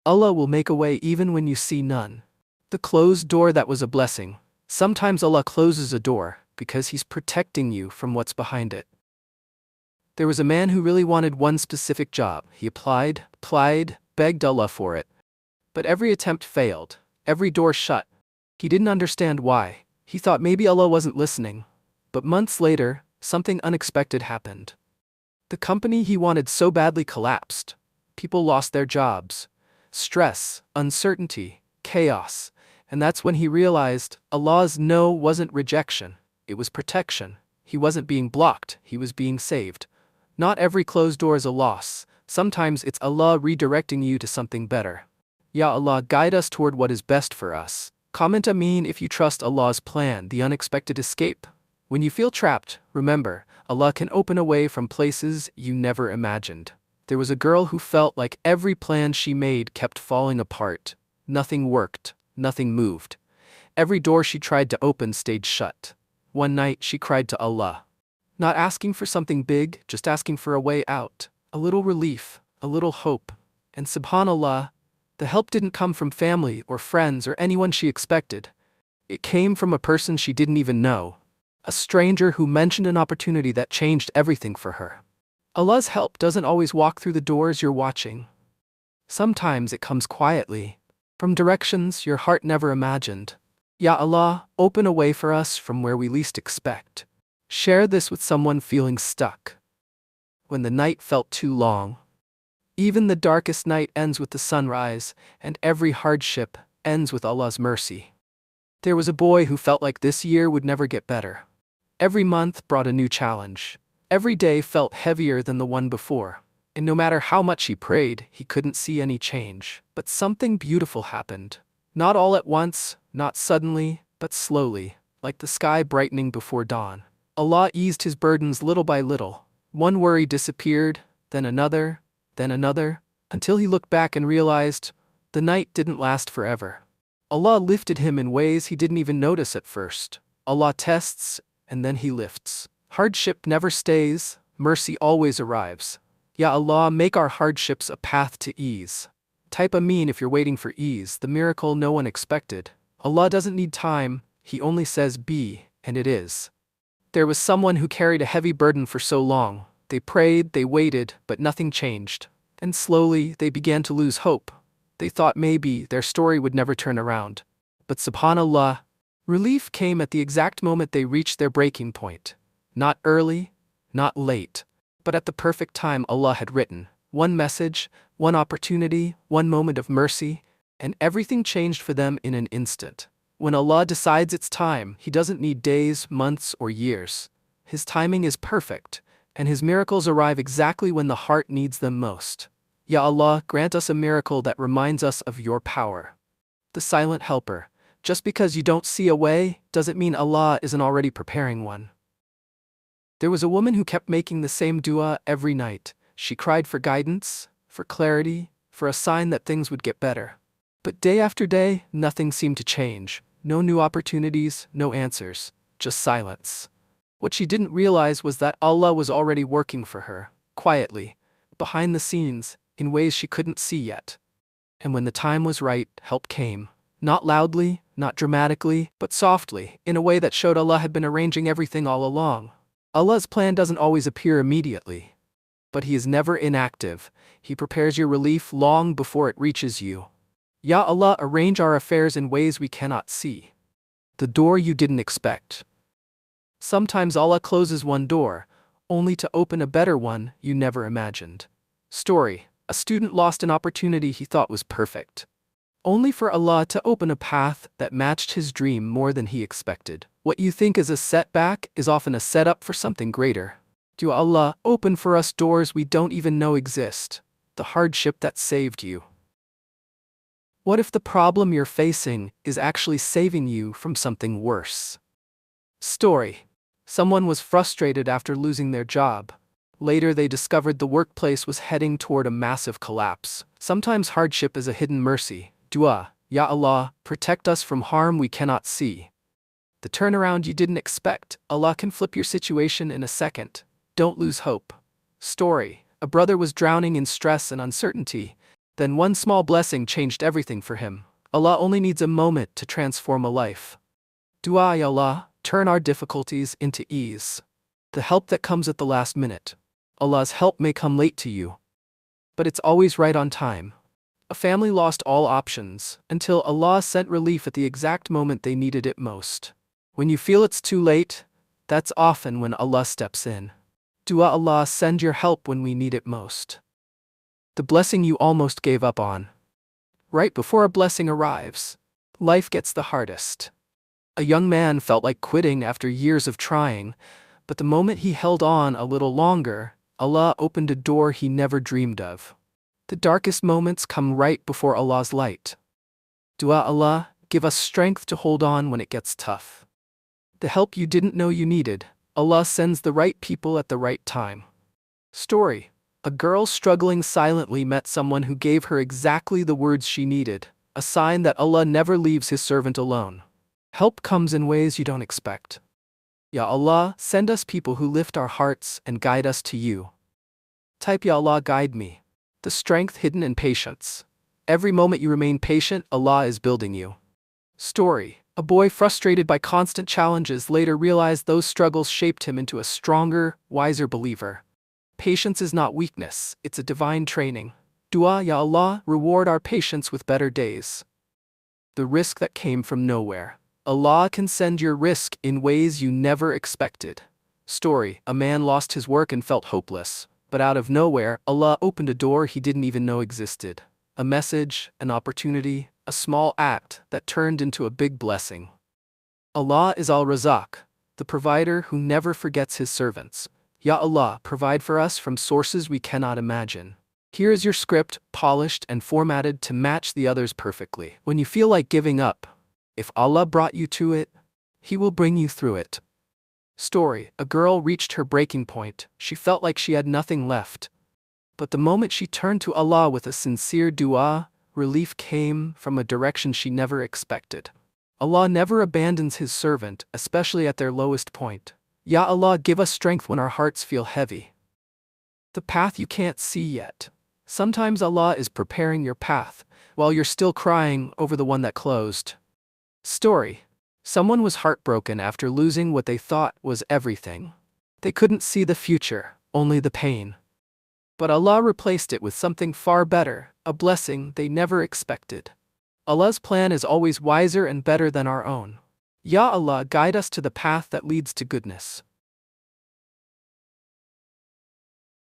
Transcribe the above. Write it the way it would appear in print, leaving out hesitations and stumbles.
Allah will make a way even when you see none. The closed door that was a blessing. Sometimes Allah closes a door because He's protecting you from what's behind it. There was a man who really wanted one specific job. He applied, begged Allah for it. But every attempt failed, every door shut. He didn't understand why. He thought maybe Allah wasn't listening. But months later, something unexpected happened. The company he wanted so badly collapsed. People lost their jobs. Stress, uncertainty, chaos. And that's when he realized Allah's no wasn't rejection, it was protection. He wasn't being blocked, he was being saved. Not every closed door is a loss. Sometimes it's Allah redirecting you to something better. Ya Allah, guide us toward what is best for us. Comment Ameen if you trust Allah's plan, the unexpected escape. When you feel trapped, remember, Allah can open a way from places you never imagined. There was a girl who felt like every plan she made kept falling apart. Nothing worked, nothing moved. Every door she tried to open stayed shut. One night she cried to Allah. Not asking for something big, just asking for a way out. A little relief, a little hope. And subhanallah, the help didn't come from family or friends or anyone she expected. It came from a person she didn't even know. A stranger who mentioned an opportunity that changed everything for her. Allah's help doesn't always walk through the doors you're watching. Sometimes it comes quietly, from directions your heart never imagined. Ya Allah, open a way for us from where we least expect. Share this with someone feeling stuck. When the night felt too long. Even the darkest night ends with the sunrise, and every hardship ends with Allah's mercy. There was a boy who felt like this year would never get better. Every month brought a new challenge. Every day felt heavier than the one before. And no matter how much he prayed, he couldn't see any change. But something beautiful happened. Not all at once, not suddenly, but slowly, like the sky brightening before dawn. Allah eased his burdens little by little. One worry disappeared, then another, until he looked back and realized the night didn't last forever. Allah lifted him in ways he didn't even notice at first. Allah tests, and then He lifts. Hardship never stays, mercy always arrives. Ya Allah, make our hardships a path to ease. Type Ameen if you're waiting for ease, the miracle no one expected. Allah doesn't need time, He only says be, and it is. There was someone who carried a heavy burden for so long. They prayed, they waited, but nothing changed. And slowly, they began to lose hope. They thought maybe their story would never turn around. But subhanallah, relief came at the exact moment they reached their breaking point. Not early, not late, but at the perfect time Allah had written. One message, one opportunity, one moment of mercy, and everything changed for them in an instant. When Allah decides it's time, He doesn't need days, months, or years. His timing is perfect, and His miracles arrive exactly when the heart needs them most. Ya Allah, grant us a miracle that reminds us of Your power. The silent helper. Just because you don't see a way, doesn't mean Allah isn't already preparing one. There was a woman who kept making the same dua every night. She cried for guidance, for clarity, for a sign that things would get better. But day after day, nothing seemed to change. No new opportunities, no answers, just silence. What she didn't realize was that Allah was already working for her, quietly, behind the scenes, in ways she couldn't see yet. And when the time was right, help came. Not loudly, not dramatically, but softly, in a way that showed Allah had been arranging everything all along. Allah's plan doesn't always appear immediately. But He is never inactive. He prepares your relief long before it reaches you. Ya Allah, arrange our affairs in ways we cannot see. The door you didn't expect. Sometimes Allah closes one door, only to open a better one you never imagined. Story: a student lost an opportunity he thought was perfect, only for Allah to open a path that matched his dream more than he expected. What you think is a setback is often a setup for something greater. Do Allah open for us doors we don't even know exist, the hardship that saved you. What if the problem you're facing is actually saving you from something worse? Story: someone was frustrated after losing their job. Later they discovered the workplace was heading toward a massive collapse. Sometimes hardship is a hidden mercy. Dua: Ya Allah, protect us from harm we cannot see. The turnaround you didn't expect. Allah can flip your situation in a second. Don't lose hope. Story: a brother was drowning in stress and uncertainty. Then one small blessing changed everything for him. Allah only needs a moment to transform a life. Dua, Ya Allah, turn our difficulties into ease. The help that comes at the last minute. Allah's help may come late to you, but it's always right on time. A family lost all options until Allah sent relief at the exact moment they needed it most. When you feel it's too late, that's often when Allah steps in. Dua, Allah, send your help when we need it most. The blessing you almost gave up on. Right before a blessing arrives, life gets the hardest. A young man felt like quitting after years of trying, but the moment he held on a little longer, Allah opened a door he never dreamed of. The darkest moments come right before Allah's light. Dua, Allah, give us strength to hold on when it gets tough. The help you didn't know you needed, Allah sends the right people at the right time. Story. A girl struggling silently met someone who gave her exactly the words she needed, a sign that Allah never leaves His servant alone. Help comes in ways you don't expect. Ya Allah, send us people who lift our hearts and guide us to you. Type, Ya Allah, guide me. The strength hidden in patience. Every moment you remain patient, Allah is building you. Story. A boy frustrated by constant challenges later realized those struggles shaped him into a stronger, wiser believer. Patience is not weakness, it's a divine training. Dua, Ya Allah, reward our patience with better days. The risk that came from nowhere. Allah can send your risk in ways you never expected. Story. A man lost his work and felt hopeless, but out of nowhere, Allah opened a door he didn't even know existed. A message, an opportunity, a small act that turned into a big blessing. Allah is Al-Razak, the provider who never forgets His servants. Ya Allah, provide for us from sources we cannot imagine. Here is your script, polished and formatted to match the others perfectly. When you feel like giving up, if Allah brought you to it, He will bring you through it. Story. A girl reached her breaking point. She felt like she had nothing left. But the moment she turned to Allah with a sincere dua, relief came from a direction she never expected. Allah never abandons His servant, especially at their lowest point. Ya Allah, give us strength when our hearts feel heavy. The path you can't see yet. Sometimes Allah is preparing your path, while you're still crying over the one that closed. Story. Someone was heartbroken after losing what they thought was everything. They couldn't see the future, only the pain. But Allah replaced it with something far better, a blessing they never expected. Allah's plan is always wiser and better than our own. Ya Allah, guide us to the path that leads to goodness.